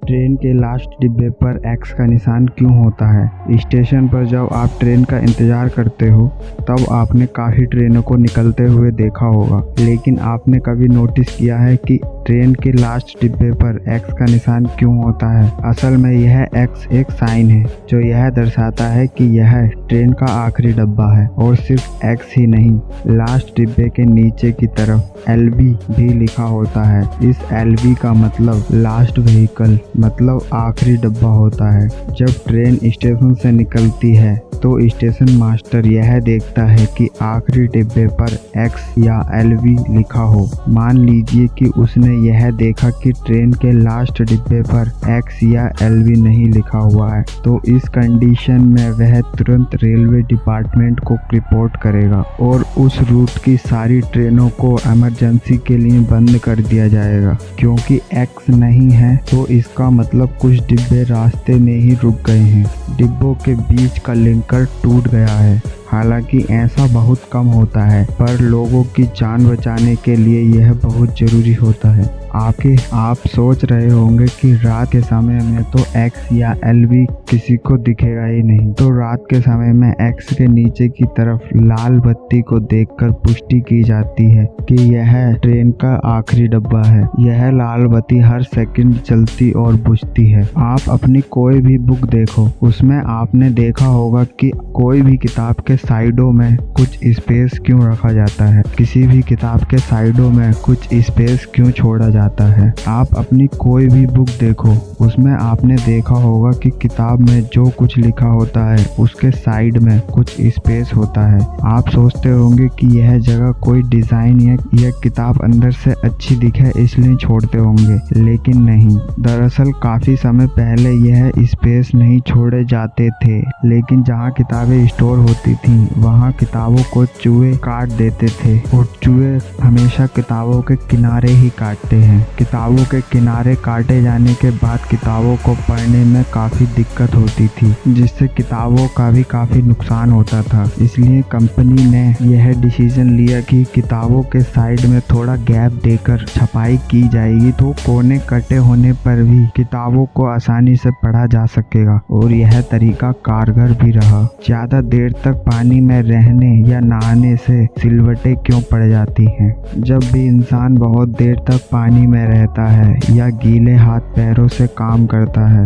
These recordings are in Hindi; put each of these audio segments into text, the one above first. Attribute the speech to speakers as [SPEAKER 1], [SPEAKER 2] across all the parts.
[SPEAKER 1] ट्रेन के लास्ट डिब्बे पर एक्स का निशान क्यों होता है? स्टेशन पर जब आप ट्रेन का इंतजार करते हो तब आपने काफ़ी ट्रेनों को निकलते हुए देखा होगा, लेकिन आपने कभी नोटिस किया है कि ट्रेन के लास्ट डिब्बे पर एक्स का निशान क्यों होता है? असल में यह एक्स एक साइन है जो यह दर्शाता है कि यह ट्रेन का आखिरी डब्बा है। और सिर्फ एक्स ही नहीं, लास्ट डिब्बे के नीचे की तरफ LV भी लिखा होता है। इस LV का मतलब लास्ट व्हीकल, मतलब आखिरी डब्बा होता है। जब ट्रेन स्टेशन से निकलती है तो स्टेशन मास्टर यह देखता है कि आखिरी डिब्बे पर X या LV लिखा हो। मान लीजिए कि उसने यह देखा कि ट्रेन के लास्ट डिब्बे पर X या LV नहीं लिखा हुआ है, तो इस कंडीशन में वह तुरंत रेलवे डिपार्टमेंट को रिपोर्ट करेगा और उस रूट की सारी ट्रेनों को इमरजेंसी के लिए बंद कर दिया जाएगा। क्योंकि X नहीं है तो इसका मतलब कुछ डिब्बे रास्ते में ही रुक गए हैं, डिब्बों के बीच का लिंकर टूट गया है। हालांकि ऐसा बहुत कम होता है, पर लोगों की जान बचाने के लिए यह बहुत ज़रूरी होता है। आप सोच रहे होंगे कि रात के समय में तो X या LV किसी को दिखेगा ही नहीं, तो रात के समय में X के नीचे की तरफ लाल बत्ती को देखकर पुष्टि की जाती है कि यह ट्रेन का आखिरी डब्बा है। यह लाल बत्ती हर सेकंड चलती और बुझती है। आप अपनी कोई भी बुक देखो, उसमें आपने देखा होगा कि कोई भी किताब के साइडों में कुछ स्पेस क्यों रखा जाता है, किसी भी किताब के साइडों में कुछ स्पेस क्यों छोड़ा जाता है। आप अपनी कोई भी बुक देखो, उसमें आपने देखा होगा कि किताब में जो कुछ लिखा होता है उसके साइड में कुछ स्पेस होता है। आप सोचते होंगे कि यह जगह कोई डिजाइन या किताब अंदर से अच्छी दिखे इसलिए छोड़ते होंगे, लेकिन नहीं। दरअसल काफी समय पहले यह स्पेस नहीं छोड़े जाते थे, लेकिन जहाँ किताबें स्टोर होती थी वहाँ किताबों को चूहे काट देते थे और चूहे हमेशा किताबों के किनारे ही काटते हैं। किताबों के किनारे काटे जाने के बाद किताबों को पढ़ने में काफी दिक्कत होती थी, जिससे किताबों का भी काफी नुकसान होता था। इसलिए कंपनी ने यह डिसीजन लिया कि किताबों के साइड में थोड़ा गैप देकर छपाई की जाएगी, तो कोने कटे होने पर भी किताबों को आसानी से पढ़ा जा सकेगा। और यह तरीका कारगर भी रहा। ज्यादा देर तक पानी में रहने या नहाने से सिलवटें क्यों पड़ जाती हैं? जब भी इंसान बहुत देर तक पानी में रहता है या गीले हाथ पैरों से काम करता है,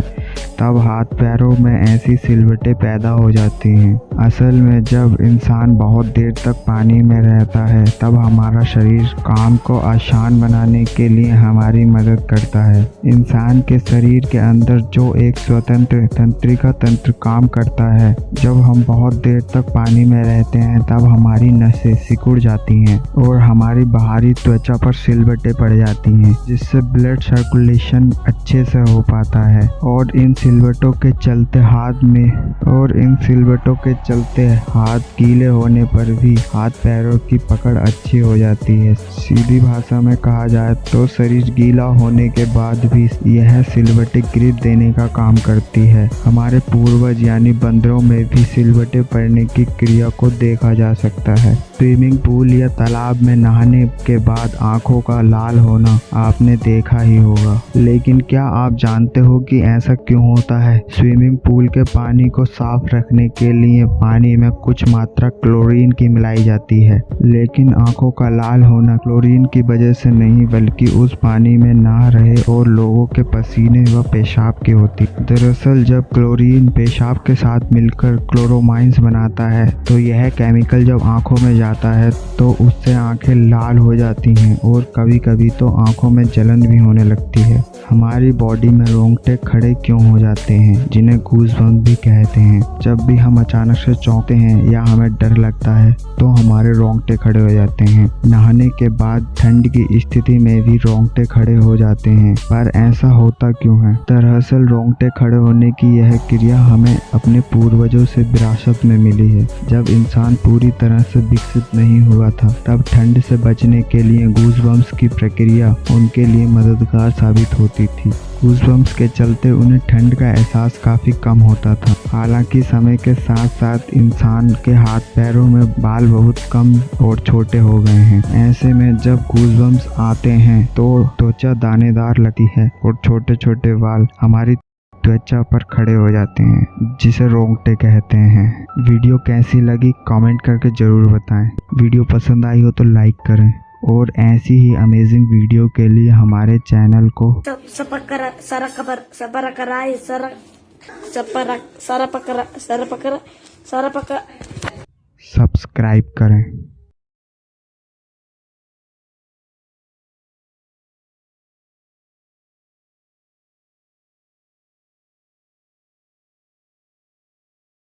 [SPEAKER 1] तब हाथ पैरों में ऐसी सिलवटें पैदा हो जाती हैं। असल में जब इंसान बहुत देर तक पानी में रहता है तब हमारा शरीर काम को आसान बनाने के लिए हमारी मदद करता है। इंसान के शरीर के अंदर जो एक स्वतंत्र तंत्रिका तंत्र काम करता है, जब हम बहुत देर तक पानी में रहते हैं तब हमारी नसें सिकुड़ जाती हैं और हमारी बाहरी त्वचा पर सिलवटें पड़ जाती हैं, जिससे ब्लड सर्कुलेशन अच्छे से हो पाता है। और इन सिलवटों के चलते हाथ गीले होने पर भी हाथ पैरों की पकड़ अच्छी हो जाती है। सीधी भाषा में कहा जाए तो शरीर गीला होने के बाद भी यह सिलवटें ग्रिप देने का काम करती है। हमारे पूर्वज यानी बंदरों में भी सिलवटें पड़ने की क्रिया को देखा जा सकता है। स्विमिंग पूल या तालाब में नहाने के बाद आंखों का लाल होना आपने देखा ही होगा, लेकिन क्या आप जानते हो कि ऐसा क्यों होता है? स्विमिंग पूल के पानी को साफ रखने के लिए पानी में कुछ मात्रा क्लोरीन की मिलाई जाती है, लेकिन आंखों का लाल होना क्लोरीन की वजह से नहीं बल्कि उस पानी में नहा रहे और लोगों के पसीने व पेशाब की होती। दरअसल जब क्लोरीन पेशाब के साथ मिलकर क्लोरोमाइंस बनाता है तो यह केमिकल जब आंखों में जाता है तो उससे आंखें लाल हो जाती हैं और कभी कभी तो आंखों में जलन भी होने लगती है। हमारी बॉडी में रोंगटे खड़े क्यों हो जाते हैं, जिन्हें गूज़बम्प भी कहते हैं? जब भी हम अचानक से चौंकते हैं या हमें डर लगता है तो हमारे रोंगटे खड़े हो जाते हैं। नहाने के बाद ठंड की स्थिति में भी रोंगटे खड़े हो जाते हैं, पर ऐसा होता क्यों है? दरअसल रोंगटे खड़े होने की यह क्रिया हमें अपने पूर्वजों से विरासत में मिली है। जब इंसान पूरी तरह से विकसित विकसित नहीं हुआ था, तब ठंड से बचने के लिए गूज़बम्प्स की प्रक्रिया उनके लिए मददगार साबित होती थी। गूज़बम्प्स के चलते उन्हें ठंड का एहसास काफ़ी कम होता था। हालांकि समय के साथ साथ इंसान के हाथ पैरों में बाल बहुत कम और छोटे हो गए हैं। ऐसे में जब गूज़बम्प्स आते हैं तो त्वचा दानेदार लगती है और छोटे छोटे बाल हमारी त्वचा पर खड़े हो जाते हैं, जिसे रोंगटे कहते हैं। वीडियो कैसी लगी कमेंट करके ज़रूर बताएं। वीडियो पसंद आई हो तो लाइक करें और ऐसी ही अमेजिंग वीडियो के लिए हमारे चैनल को सब्सक्राइब करें।